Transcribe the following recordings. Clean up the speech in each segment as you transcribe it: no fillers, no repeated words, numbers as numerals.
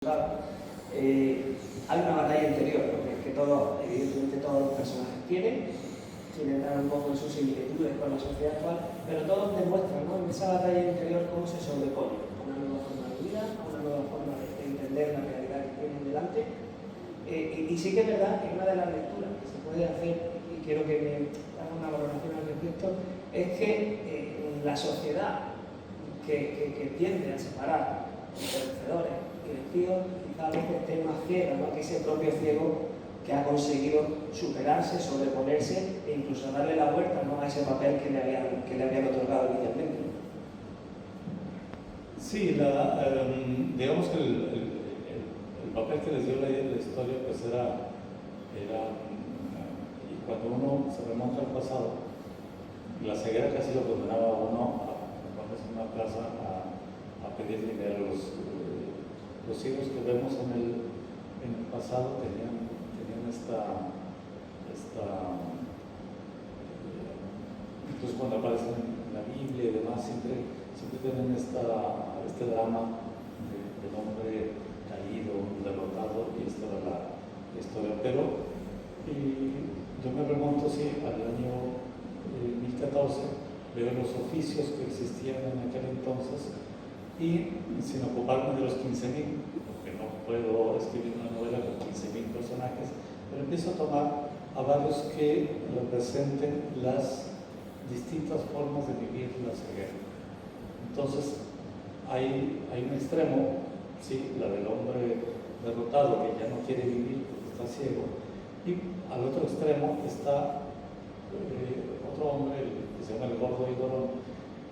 Hay una batalla interior, porque es que todos, evidentemente todos los personajes quieren entrar un poco en sus similitudes con la sociedad actual, pero todos demuestran, ¿no?, en esa batalla interior cómo se sobrepone a una nueva forma de vida, a una nueva forma de entender la realidad que tienen delante. Y sí que es verdad que una de las lecturas que se puede hacer, y quiero que me haga una valoración al respecto, es que la sociedad que tiende a separar entre vencedores y vencidos, quizá a veces esté más ciega, ¿no?, que ese propio ciego que ha conseguido superarse, sobreponerse e incluso darle la vuelta, ¿no?, a ese papel que le habían otorgado inicialmente. Sí, digamos que el papel que les dio la historia pues era y cuando uno se remonta al pasado, la ceguera casi lo condenaba a uno a ponerse en una plaza a pedir dinero. Los ciegos que vemos en el pasado tenían incluso cuando aparecen en la Biblia y demás, siempre tienen este drama del hombre caído, derrotado, y esta era la historia. Pero yo me remonto al año 1014, veo los oficios que existían en aquel entonces, y sin ocuparme de los 15.000, porque no puedo escribir una novela con 15.000 personajes, pero empiezo a tomar a varios que representen las distintas formas de vivir la ceguera. Entonces, hay un extremo, sí, la del hombre derrotado que ya no quiere vivir porque está ciego, y al otro extremo está otro hombre que se llama el gordo Igorón,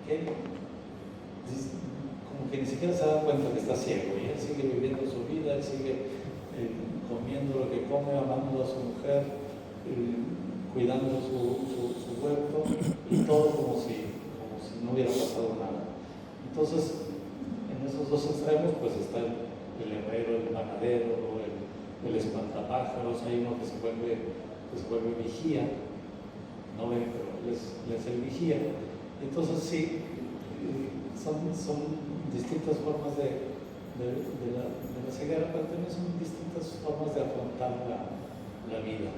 que como que ni siquiera se da cuenta que está ciego, y él sigue viviendo su vida, él sigue comiendo lo que come, amando a su mujer, cuidando su huerto, y todo como si no hubiera pasado nada. Entonces, en esos dos extremos pues está el herrero, el panadero, el espantapájaros. Hay uno que se vuelve vigía, no ve, pero él es el vigía. Entonces sí, son distintas formas de la ceguera, pero también son distintas formas de afrontar la vida.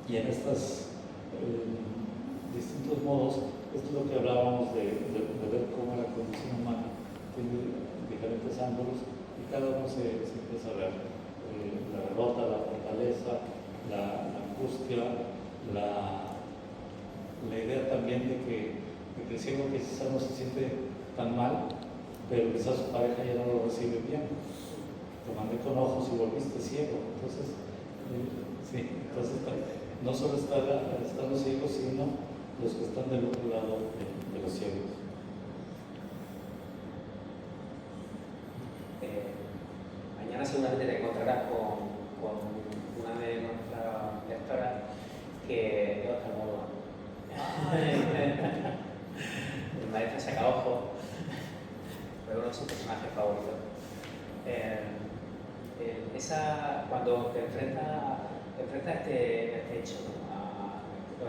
Y en estos distintos modos, esto es lo que hablábamos de ver cómo la condición humana tiene diferentes ángulos, y cada uno se empieza a ver. La derrota, la fortaleza, la angustia, la idea también de que el ciego quizás no se siente tan mal, pero quizás su pareja ya no lo recibe bien. Te mandé con ojos y volviste ciego. Entonces, no solo están los ciegos, sino los que están del otro lado de los ciegos. Mañana seguramente te encontrarás con una de nuestras lectoras que es oftalmóloga. El maestro Sacaojos fue uno de sus personajes favoritos. Cuando te enfrentas a este hecho, ¿no?,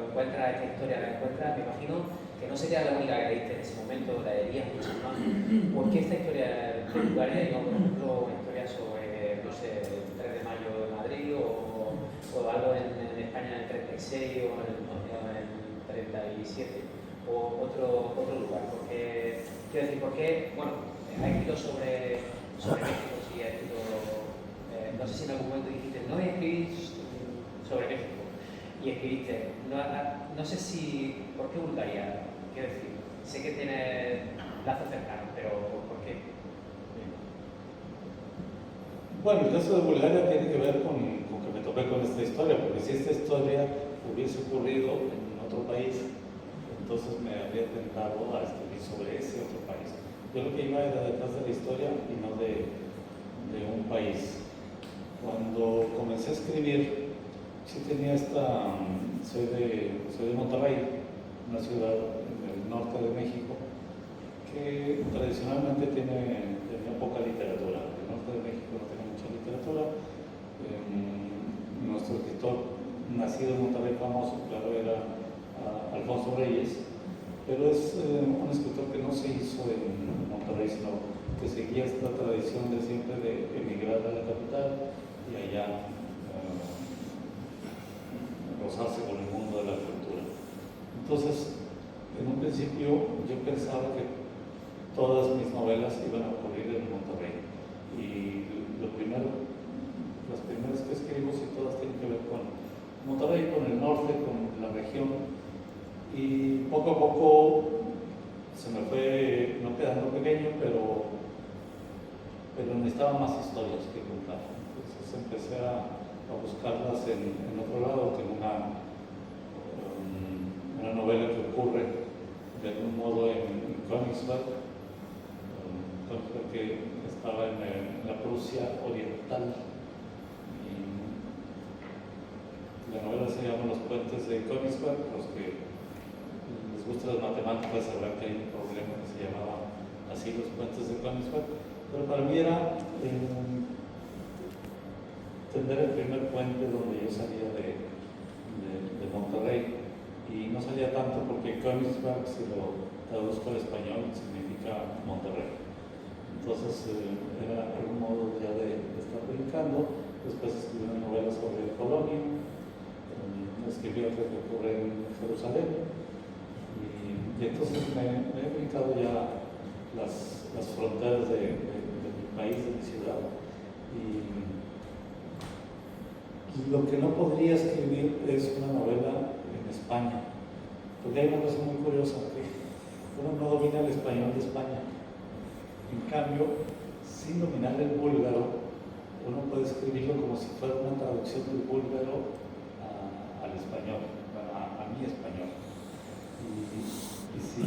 encuentras esta historia, la encuentras, me imagino que no sería la única que leíste en ese momento, la leerías mucho más. ¿Por qué esta historia de Bulgaria y no, por ejemplo, una historia sobre, no sé, el 3 de mayo de Madrid o algo en España en el 36 o en el 37 o otro lugar? Porque, quiero decir, bueno, ha escrito sobre México, sí, ha escrito, no sé si en algún momento dijiste, no voy a escribir sobre México, y escribiste, no sé si, ¿por qué Bulgaria? Quiero decir, sé que tiene lazos cercanos, pero ¿por qué? Bueno, el caso de Bulgaria tiene que ver con que me topé con esta historia, porque si esta historia hubiese ocurrido en otro país, entonces me habría tentado a escribir sobre ese otro país. Yo lo que iba era detrás de la historia y no de un país. Cuando comencé a escribir, sí tenía soy de Monterrey, una ciudad en el norte de México, que tradicionalmente tenía poca literatura. El norte de México no tiene mucha literatura. Nuestro escritor nacido en Monterrey famoso, claro, era Alfonso Reyes, pero es un escritor que no se hizo en Monterrey, sino que seguía esta tradición de siempre de emigrar a la capital y allá rozarse con el mundo de la cultura. Entonces, en un principio yo pensaba que todas mis novelas iban a ocurrir en Monterrey. Y las primeras que escribo, sí, todas tienen que ver con Monterrey, con el norte, con la región. Y poco a poco se me fue no quedando pequeño, pero necesitaba más historias que contar. Entonces empecé a buscarlas en otro lado. Tengo una novela que ocurre de algún modo en Königsberg, que estaba en la Prusia Oriental. Y la novela se llama Los puentes de Königsberg. Los que les gustan las matemáticas sabrán que hay un problema que se llamaba así, los puentes de Königsberg. Pero para mí era tender el primer puente donde yo salía de Monterrey. Y no salía tanto porque Königsberg, si lo traduzco al español, significa Monterrey. Entonces era un modo ya de estar publicando. Después escribí una novela sobre Colonia, escribí otra que ocurre en Jerusalén. Y entonces me he brincado ya las fronteras de mi país, de mi ciudad. Y lo que no podría escribir es una novela en España, porque hay una cosa muy curiosa, que uno no domina el español de España. En cambio, sin dominar el búlgaro, uno puede escribirlo como si fuera una traducción del búlgaro al español, a mi español. Y si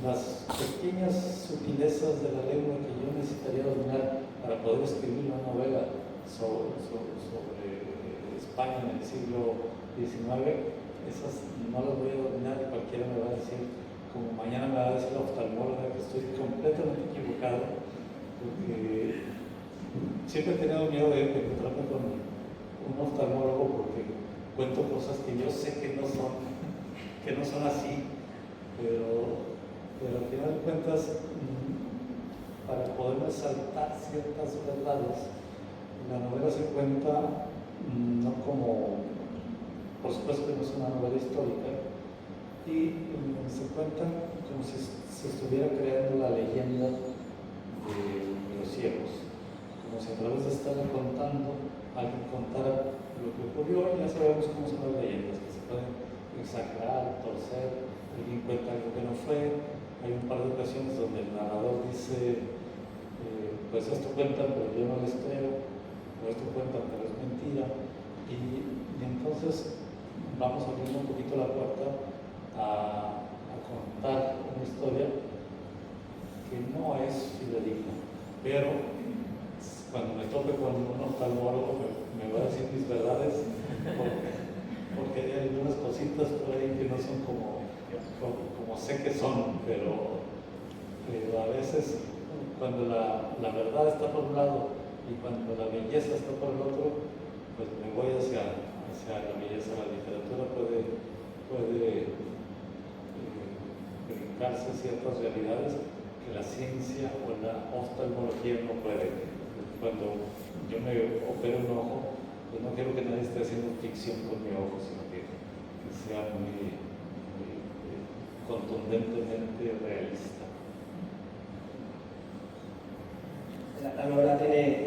las pequeñas sutilezas de la lengua que yo necesitaría dominar para poder escribir una novela sobre España en el siglo XIX, esas no las voy a dominar y cualquiera me va a decir, como mañana me va a decir la oftalmóloga, que estoy completamente equivocado, porque siempre he tenido miedo de encontrarme con un oftalmólogo porque cuento cosas que yo sé que no son así, pero al final de cuentas, para poder resaltar ciertas verdades, la novela se cuenta no como, por supuesto que no es una novela histórica, y se cuenta como si se estuviera creando la leyenda de los ciegos, como si a través de estarla contando, alguien contara lo que ocurrió. Ya sabemos cómo son las leyendas, que se pueden exagerar, torcer, alguien cuenta algo que no fue. Hay un par de ocasiones donde el narrador dice, pues esto cuentan pero yo no les creo, o esto cuentan pero es mentira, y entonces vamos abriendo un poquito la puerta a contar una historia que no es fidedigna, pero cuando me tope con un oftalmólogo me va a decir mis verdades, porque hay algunas cositas por ahí que no son como sé que son, pero a veces cuando la verdad está por un lado y cuando la belleza está por el otro, pues me voy hacia la belleza. La literatura puede brincarse ciertas realidades que la ciencia o la oftalmología no puede. Cuando yo me opero un ojo, pues no quiero que nadie esté haciendo ficción con mi ojo, sino que sea muy contundentemente realista. La novela tiene